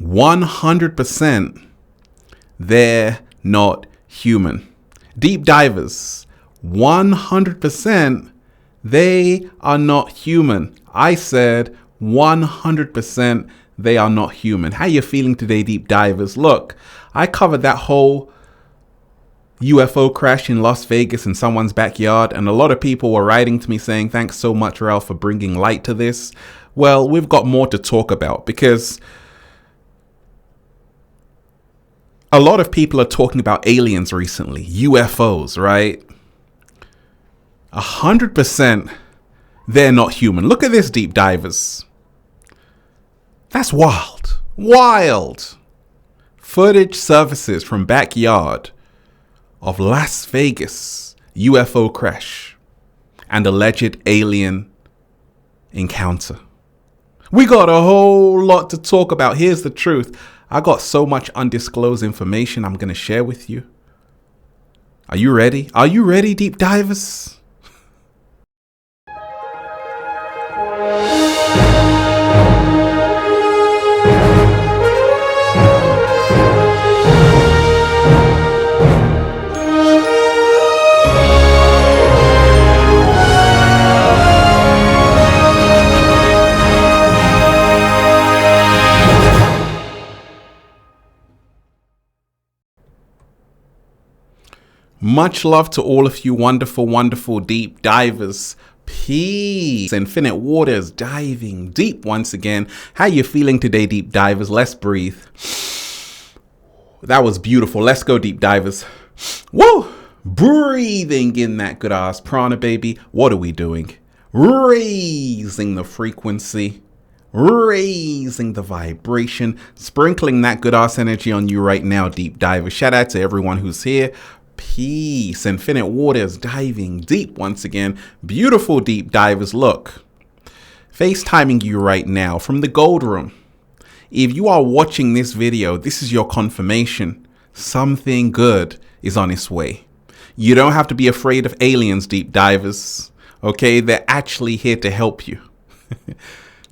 100% they're not human. Deep divers, 100% they are not human. I said 100% they are not human. How you feeling today, deep divers? Look, I covered that whole UFO crash in Las Vegas in someone's backyard, and a lot of people were writing to me saying, thanks so much, Ralph, for bringing light to this. Well, we've got more to talk about because a lot of people are talking about aliens recently, UFOs, right? 100% they're not human. Look at this, deep divers. That's wild. Wild. Footage surfaces from backyard of Las Vegas UFO crash and alleged alien encounter. We got a whole lot to talk about. Here's the truth. I got so much undisclosed information I'm going to share with you. Are you ready? Are you ready, deep divers? Much love to all of you wonderful, wonderful deep divers. Peace. Infinite waters diving deep once again. How you feeling today, deep divers? Let's breathe. That was beautiful. Let's go, deep divers. Woo! Breathing in that good ass prana, baby. What are we doing? Raising the frequency. Raising the vibration. Sprinkling that good ass energy on you right now, deep divers. Shout out to everyone who's here. Peace. Infinite waters diving deep once again. Beautiful deep divers. Look, FaceTiming you right now from the gold room. If you are watching this video, this is your confirmation. Something good is on its way. You don't have to be afraid of aliens, deep divers. Okay, they're actually here to help you.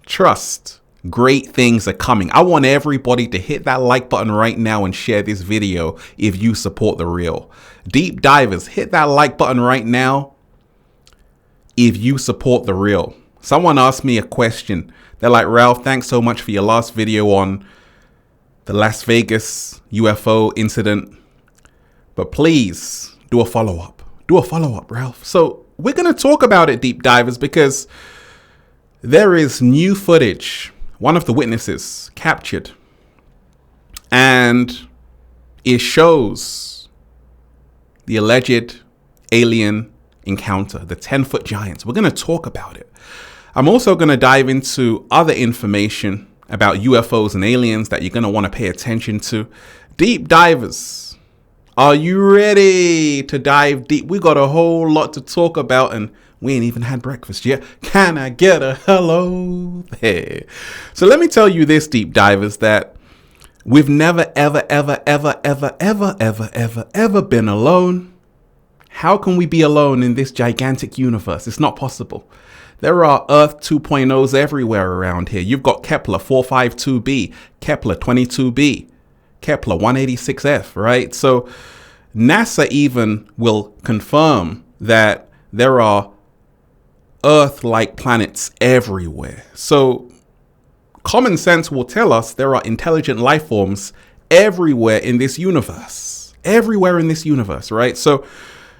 Trust. Great things are coming. I want everybody to hit that like button right now and share this video if you support the real. Deep divers, hit that like button right now if you support the real. Someone asked me a question. They're like, Ralph, thanks so much for your last video on the Las Vegas UFO incident. But please do a follow-up. Do a follow-up, Ralph. So we're going to talk about it, deep divers, because there is new footage. One of the witnesses captured, and it shows the alleged alien encounter, the 10-foot giants. We're going to talk about it. I'm also going to dive into other information about UFOs and aliens that you're going to want to pay attention to. Deep divers, are you ready to dive deep? We got a whole lot to talk about, and we ain't even had breakfast yet. Can I get a hello there? So let me tell you this, deep divers, that we've never, ever, ever, ever, ever, ever, ever, ever, ever been alone. How can we be alone in this gigantic universe? It's not possible. There are Earth 2.0s everywhere around here. You've got Kepler 452b, Kepler 22b, Kepler 186f, right? So NASA even will confirm that there are Earth-like planets everywhere. So common sense will tell us there are intelligent life forms everywhere in this universe. Everywhere in this universe, right? So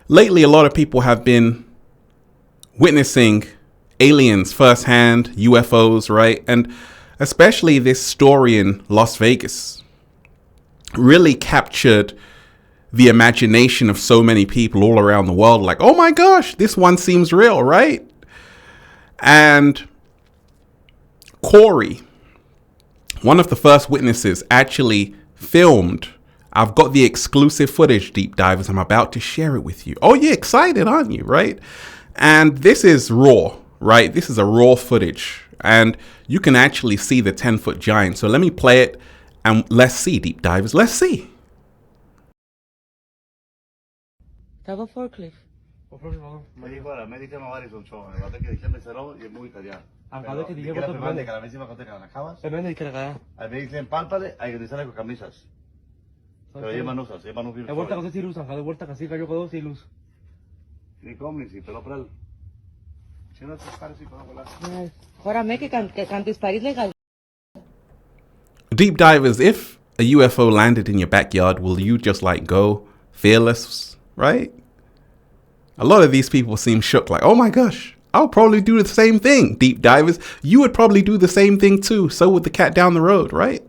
lately, a lot of people have been witnessing aliens firsthand, UFOs, right? And especially this story in Las Vegas really captured the imagination of so many people all around the world. Like, oh my gosh, this one seems real, right? And Corey, one of the first witnesses, actually filmed. I've got the exclusive footage, deep divers. I'm about to share it with you. Oh, you're excited, aren't you? Right? And this is raw, right? This is a raw footage, and you can actually see the 10-foot giant. So let me play it, and let's see, deep divers. Let's see. Double forklift. Deep divers, if a UFO landed in your backyard, will you just like go fearless, right? A lot of these people seem shook, like, oh my gosh, I'll probably do the same thing. Deep divers, you would probably do the same thing too. So would the cat down the road, right?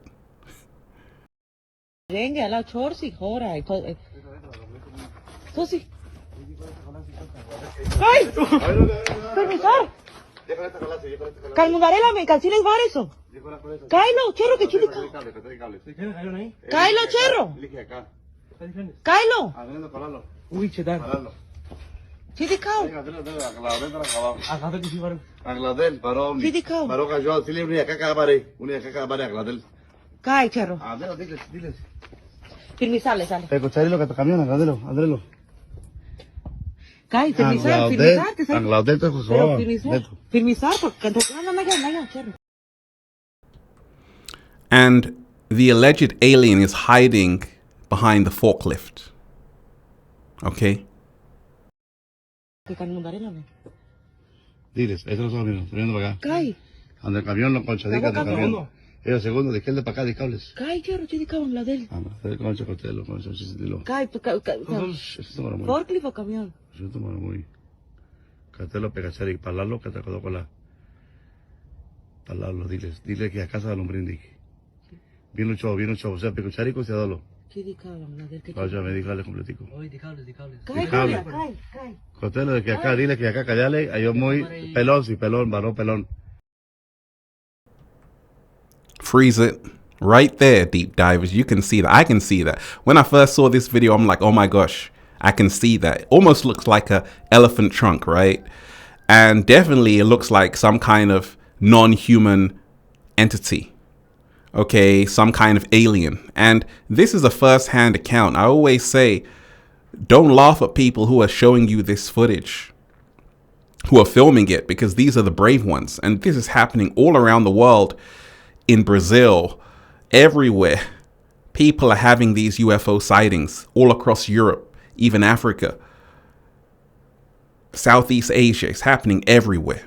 And the alleged alien is hiding behind the forklift. Okay? Diles, eso lo estamos viendo para acá. Anda el camión, los conchadicas del camión. Ellos segundo, de izquierda para acá, de cables. El concho, costelo, concho, chistilo. Forklift o camión. Yo tomo muy. Castelo, pegachar y parlarlo, que te acordó con la. Parlarlo, diles que a casa de hombre indique. Bien un show, o sea, pecucharico y se adolo. Vaya, me dijo, completico. Costelo, de que acá, dile que acá, callale, ahí yo muy pelón, sí, pelón, varón, pelón. Freeze it. Right there, deep divers. You can see that. I can see that. When I first saw this video, I'm like, oh my gosh, I can see that. It almost looks like a elephant trunk, right? And definitely it looks like some kind of non-human entity. Okay, some kind of alien. And this is a first-hand account. I always say, don't laugh at people who are showing you this footage, who are filming it, because these are the brave ones. And this is happening all around the world, in Brazil, everywhere. People are having these UFO sightings all across Europe, even Africa, Southeast Asia. It's happening everywhere.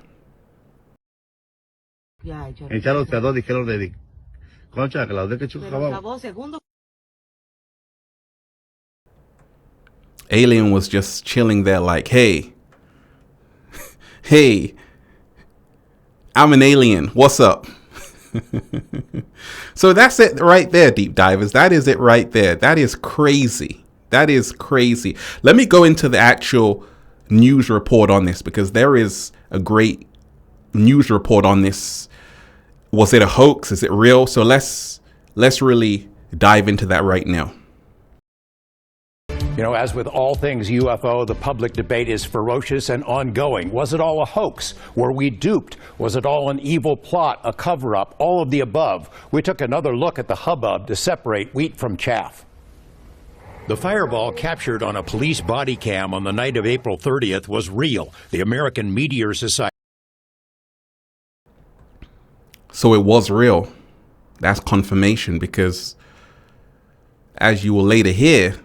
Alien was just chilling there like, hey, hey, I'm an alien. What's up? So that's it right there, deep divers. That is it right there. That is crazy. That is crazy. Let me go into the actual news report on this, because there is a great news report on this. Was it a hoax? Is it real? So let's really dive into that right now. You know, as with all things UFO, the public debate is ferocious and ongoing. Was it all a hoax? Were we duped? Was it all an evil plot, a cover-up, all of the above? We took another look at the hubbub to separate wheat from chaff. The fireball captured on a police body cam on the night of April 30th was real. The American Meteor Society. So it was real. That's confirmation, because as you will later hear,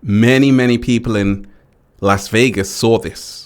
many people in Las Vegas saw this.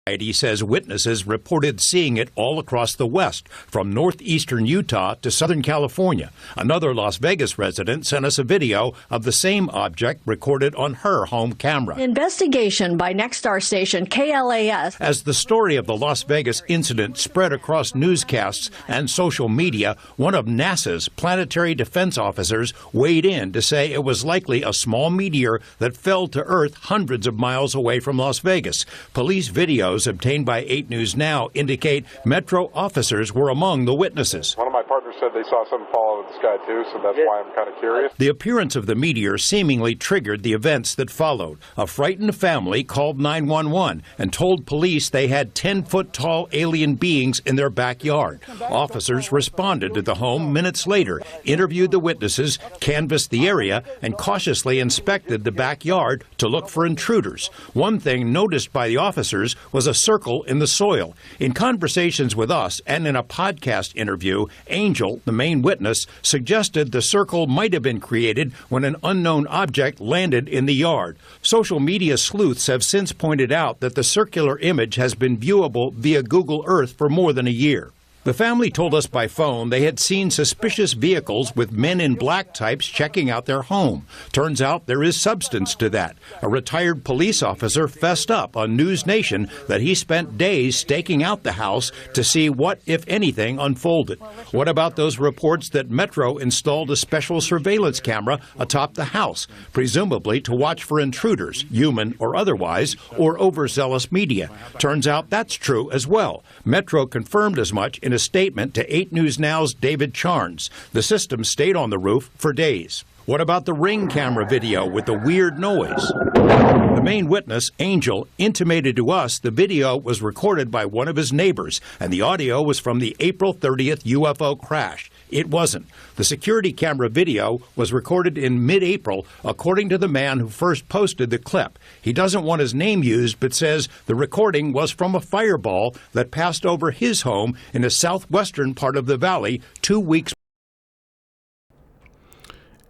He says witnesses reported seeing it all across the West, from northeastern Utah to Southern California. Another Las Vegas resident sent us a video of the same object recorded on her home camera. Investigation by Nexstar station KLAS. As the story of the Las Vegas incident spread across newscasts and social media, one of NASA's planetary defense officers weighed in to say it was likely a small meteor that fell to Earth hundreds of miles away from Las Vegas. Police videos obtained by 8 News Now indicate Metro officers were among the witnesses. One of my partners said they saw something fall out of the sky too, so that's why I'm kind of curious. The appearance of the meteor seemingly triggered the events that followed. A frightened family called 911 and told police they had 10-foot-tall alien beings in their backyard. Officers responded to the home minutes later, interviewed the witnesses, canvassed the area, and cautiously inspected the backyard to look for intruders. One thing noticed by the officers was a circle in the soil. In conversations with us and in a podcast interview, Angel, the main witness, suggested the circle might have been created when an unknown object landed in the yard. Social media sleuths have since pointed out that the circular image has been viewable via Google Earth for more than a year. The family told us by phone they had seen suspicious vehicles with men in black types checking out their home. Turns out there is substance to that. A retired police officer fessed up on News Nation that he spent days staking out the house to see what, if anything, unfolded. What about those reports that Metro installed a special surveillance camera atop the house, presumably to watch for intruders, human or otherwise, or overzealous media? Turns out that's true as well. Metro confirmed as much in a statement to 8 News Now's David Charnes. The system stayed on the roof for days. What about the Ring camera video with the weird noise? The main witness, Angel, intimated to us the video was recorded by one of his neighbors, and the audio was from the April 30th UFO crash. It wasn't. The security camera video was recorded in mid-April, according to the man who first posted the clip. He doesn't want his name used, but says the recording was from a fireball that passed over his home in the southwestern part of the valley 2 weeks.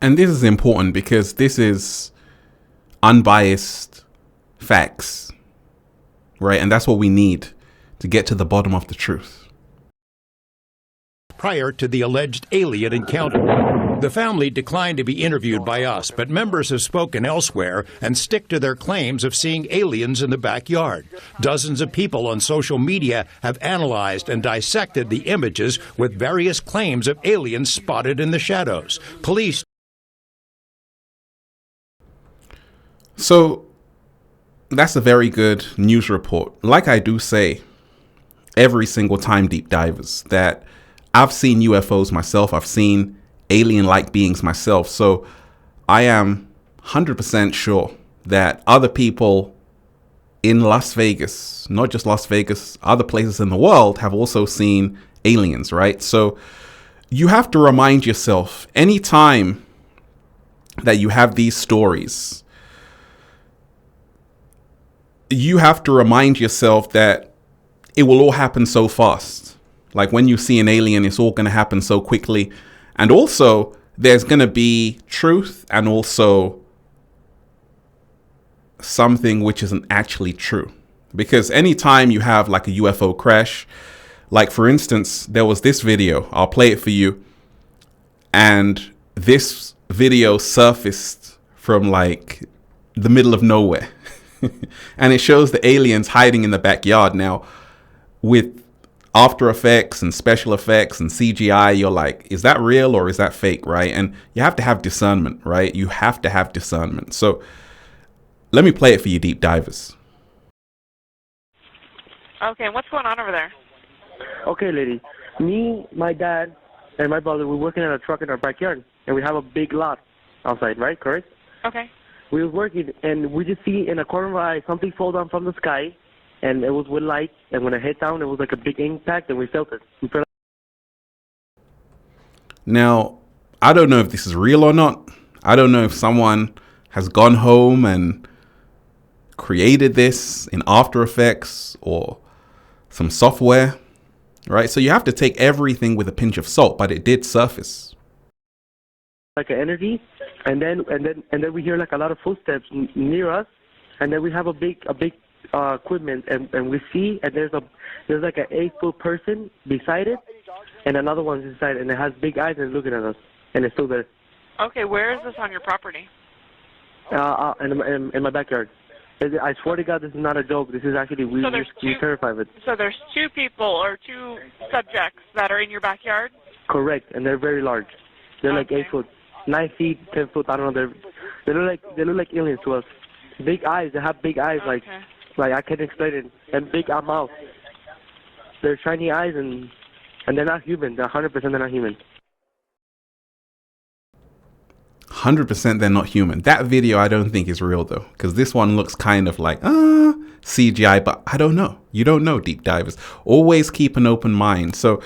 And this is important because this is unbiased facts, right? And that's what we need to get to the bottom of the truth. Prior to the alleged alien encounter. The family declined to be interviewed by us, but members have spoken elsewhere and stick to their claims of seeing aliens in the backyard. Dozens of people on social media have analyzed and dissected the images with various claims of aliens spotted in the shadows. Police. So that's a very good news report. Like I do say every single time, deep divers, that I've seen UFOs myself. I've seen alien-like beings myself. So I am 100% sure that other people in Las Vegas, not just Las Vegas, other places in the world have also seen aliens, right? So you have to remind yourself anytime that you have these stories, you have to remind yourself that it will all happen so fast. Like when you see an alien, it's all going to happen so quickly. And also, there's going to be truth and also something which isn't actually true. Because anytime you have like a UFO crash, like for instance, there was this video, I'll play it for you. And this video surfaced from like the middle of nowhere. And it shows the aliens hiding in the backyard. Now, with After Effects and special effects and CGI, you're like, is that real or is that fake, right? And you have to have discernment, right? You have to have discernment. So let me play it for you, deep divers. Okay, what's going on over there? Okay, lady. Me, my dad, and my brother, we're working on a truck in our backyard, and we have a big lot outside, right? Correct? Okay. We were working, and we just see in a corner of our eye something fall down from the sky, and it was with light, and when it hit down, it was like a big impact, and we felt it. We felt. Now, I don't know if this is real or not. I don't know if someone has gone home and created this in After Effects or some software, right? So you have to take everything with a pinch of salt, but it did surface. Like an energy, and then we hear like a lot of footsteps near us, and then we have a big equipment, and we see, and there's like an 8-foot person beside it, and another one's inside, and it has big eyes and looking at us, and it's still there. Okay, where is this on your property? In my backyard. I swear to God, this is not a joke. This is actually we're terrified of it. So there's 2 people or 2 subjects that are in your backyard? Correct, and they're very large. They're like 8 foot, 9 feet, 10 foot. I don't know. They look like aliens to us. Big eyes. They have big eyes, like I can't explain it. And big mouth. They're shiny eyes, and And they're not human. They're 100% they're not human. 100% they're not human. That video I don't think is real though, because this one looks kind of like CGI, but I don't know. You don't know, deep divers. Always keep an open mind. So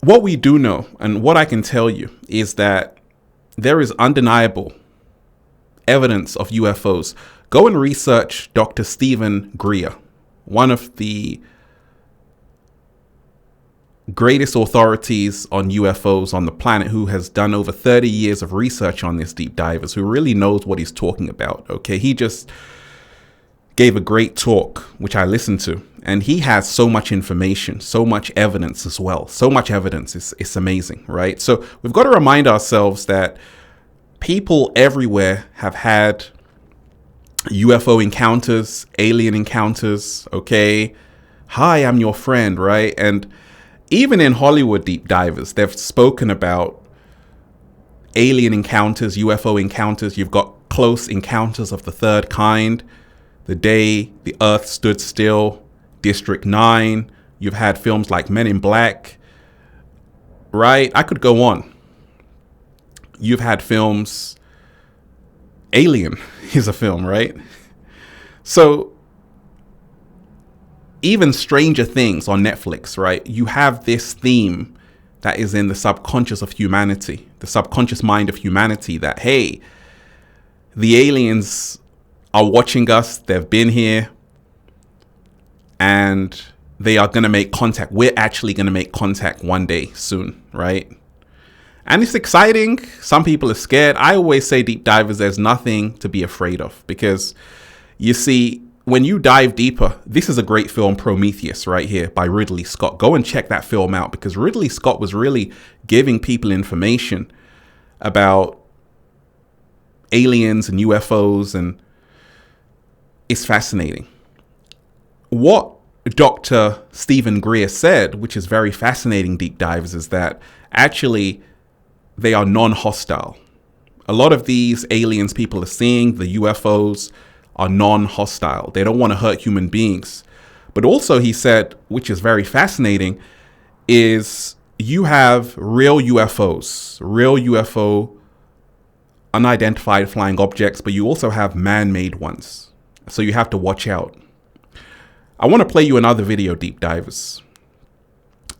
what we do know, and what I can tell you, is that there is undeniable evidence of UFOs. Go and research Dr. Stephen Greer, one of the greatest authorities on UFOs on the planet, who has done over 30 years of research on this, deep divers, who really knows what he's talking about. Okay, he just gave a great talk, which I listened to, and he has so much information, so much evidence as well. So much evidence. It's amazing, right? So we've got to remind ourselves that people everywhere have had UFO encounters, alien encounters. Okay, hi, I'm your friend, right? And even in Hollywood, deep divers, they've spoken about alien encounters, UFO encounters. You've got close encounters of the third kind, the day the earth stood still, District 9. You've had films like Men in Black, right? I could go on. You've had films, Alien is a film, right? So even Stranger Things on Netflix, right? You have this theme that is in the subconscious of humanity, the subconscious mind of humanity, that, hey, the aliens are watching us. They've been here and they are going to make contact. We're actually going to make contact one day soon, right? And it's exciting. Some people are scared. I always say, deep divers, there's nothing to be afraid of, because you see, when you dive deeper, this is a great film, Prometheus, right here by Ridley Scott. Go and check that film out, because Ridley Scott was really giving people information about aliens and UFOs, and it's fascinating. What Dr. Stephen Greer said, which is very fascinating, deep divers, is that actually they are non-hostile. A lot of these aliens people are seeing, the UFOs, are non-hostile. They don't want to hurt human beings. But also, he said, which is very fascinating, is you have real UFOs, real UFO, unidentified flying objects, but you also have man-made ones. So you have to watch out. I want to play you another video, deep divers.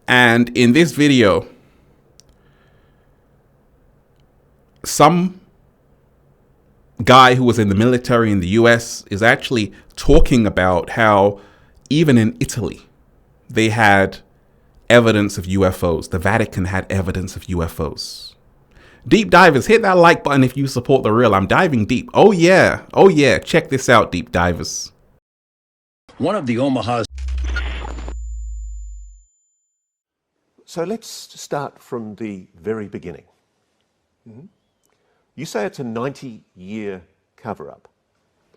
And in this video, some guy who was in the military in the US is actually talking about how even in Italy, they had evidence of UFOs. The Vatican had evidence of UFOs. Deep divers, hit that like button if you support the real. I'm diving deep. Oh yeah. Oh yeah. Check this out, deep divers. One of the Omaha's. So let's start from the very beginning. You say it's a 90-year cover-up.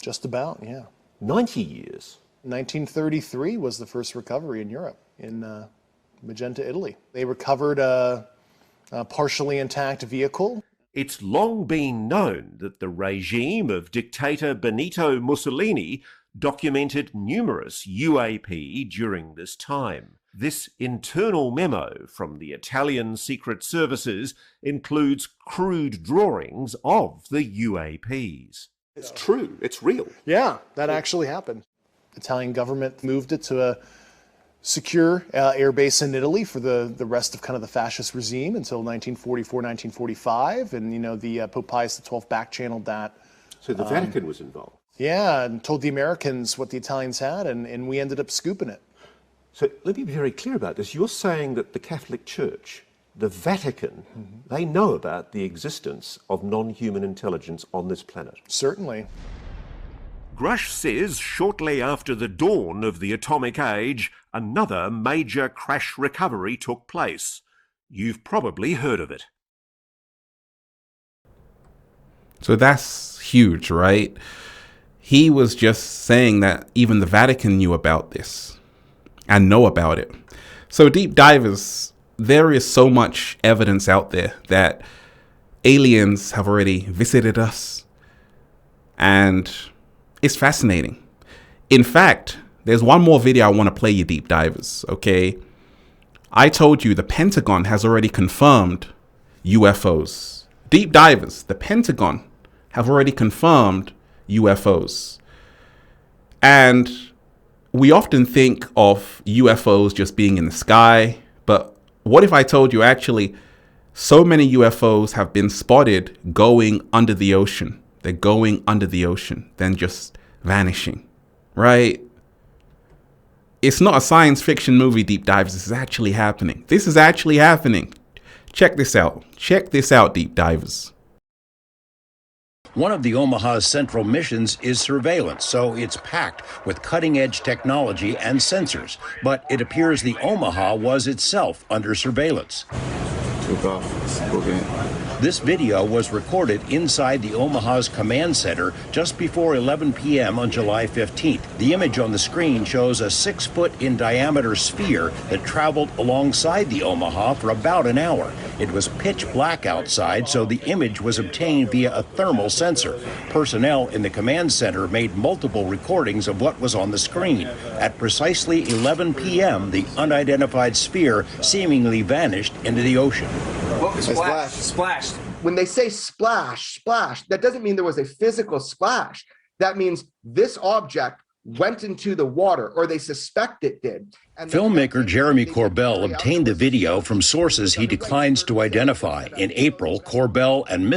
Just about, yeah. 90 years? 1933 was the first recovery in Europe, in Magenta, Italy. They recovered a partially intact vehicle. It's long been known that the regime of dictator Benito Mussolini documented numerous UAP during this time. This internal memo from the Italian secret services includes crude drawings of the UAPs. It's true. It's real. Yeah, that actually happened. The Italian government moved it to a secure air base in Italy for the rest of kind of the fascist regime until 1944, 1945. And, you know, the Pope Pius XII back-channeled that. So the Vatican was involved? Yeah, and told the Americans what the Italians had, and we ended up scooping it. So let me be very clear about this. You're saying that the Catholic Church, the Vatican, they know about the existence of non-human intelligence on this planet? Certainly. Grush says shortly after the dawn of the atomic age, another major crash recovery took place. You've probably heard of it. So that's huge, right? He was just saying that even the Vatican knew about this and know about it. So deep divers, there is so much evidence out there that aliens have already visited us, and it's fascinating. In fact, there's one more video I want to play you, deep divers, okay? I told you the Pentagon has already confirmed UFOs. Deep divers, the Pentagon have already confirmed UFOs. And we often think of UFOs just being in the sky, but what if I told you actually so many UFOs have been spotted going under the ocean? They're going under the ocean, then just vanishing, right? It's not a science fiction movie, deep divers. This is actually happening. This is actually happening. Check this out. Check this out, deep divers. One of the Omaha's central missions is surveillance, so it's packed with cutting-edge technology and sensors. But it appears the Omaha was itself under surveillance. This video was recorded inside the Omaha's command center just before 11 p.m. on July 15th. The image on the screen shows a 6-foot in diameter sphere that traveled alongside the Omaha for about an hour. It was pitch black outside, so the image was obtained via a thermal sensor. Personnel in the command center made multiple recordings of what was on the screen. At precisely 11 p.m., the unidentified sphere seemingly vanished into the ocean. Splash. When they say splash, that doesn't mean there was a physical splash. That means this object went into the water, or they suspect it did. And filmmaker Jeremy Corbell obtained the video from sources he declines to identify. In April, Corbell and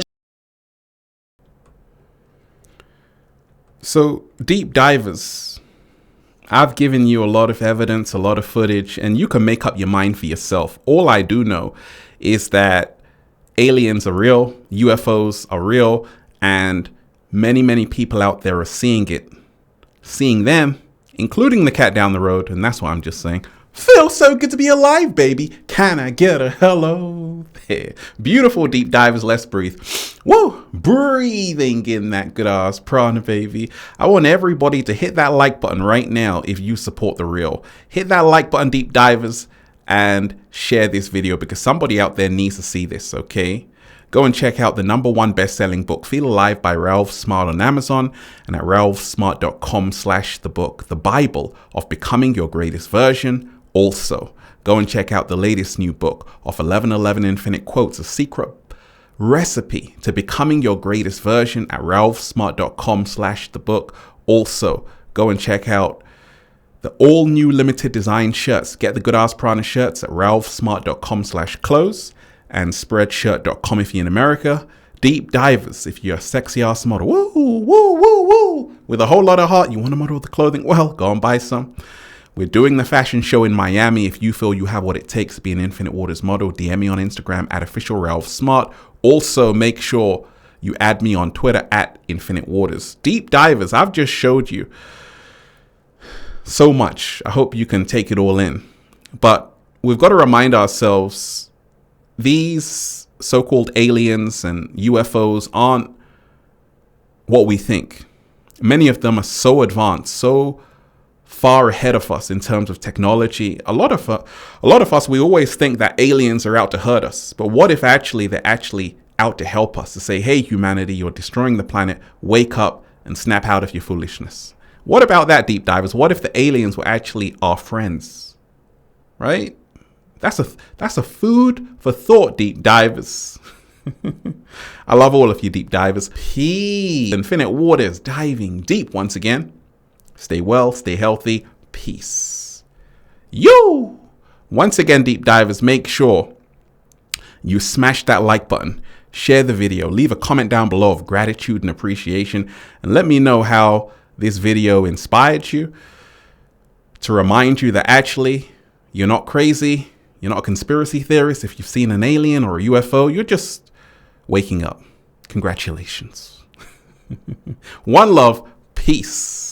So, deep divers, I've given you a lot of evidence, a lot of footage, and you can make up your mind for yourself. All I do know is that aliens are real, UFOs are real, and many, many people out there are seeing it. Seeing them, including the cat down the road, and that's what I'm just saying. Feels so good to be alive, baby. Can I get a hello there? Beautiful deep divers, let's breathe. Woo! Breathing in that good ass prana, baby. I want everybody to hit that like button right now if you support the real. Hit that like button, deep divers, and share this video because somebody out there needs to see this, okay? Go and check out the #1 best-selling book, Feel Alive by Ralph Smart on Amazon and at ralphsmart.com/the book, the Bible of Becoming Your Greatest Version. Also, go and check out the latest new book of 1111 Infinite Quotes, a secret recipe to becoming your greatest version at ralphsmart.com/the book. Also, go and check out the all new limited design shirts. Get the Good Ass Prana shirts at ralphsmart.com/clothes and spreadshirt.com if you're in America. Deep divers, if you're a sexy ass model, woo, woo, woo, woo, with a whole lot of heart, you want to model the clothing? Well, go and buy some. We're doing the fashion show in Miami. If you feel you have what it takes to be an Infinite Waters model, DM me on Instagram at @officialralphsmart. Also, make sure you add me on Twitter at Infinite Waters. Deep divers, I've just showed you so much. I hope you can take it all in. But we've got to remind ourselves, these so-called aliens and UFOs aren't what we think. Many of them are so advanced, so far ahead of us in terms of technology. A lot of us, we always think that aliens are out to hurt us. But what if actually they're actually out to help us, to say, hey, humanity, you're destroying the planet. Wake up and snap out of your foolishness. What about that, deep divers? What if the aliens were actually our friends? Right? That's a food for thought, deep divers. I love all of you deep divers. Peace. Infinite Waters diving deep once again. Stay well, stay healthy. Peace. Yo! Once again, deep divers, make sure you smash that like button, share the video, leave a comment down below of gratitude and appreciation, and let me know how this video inspired you, to remind you that actually you're not crazy, you're not a conspiracy theorist. If you've seen an alien or a UFO, you're just waking up. Congratulations. One love, peace.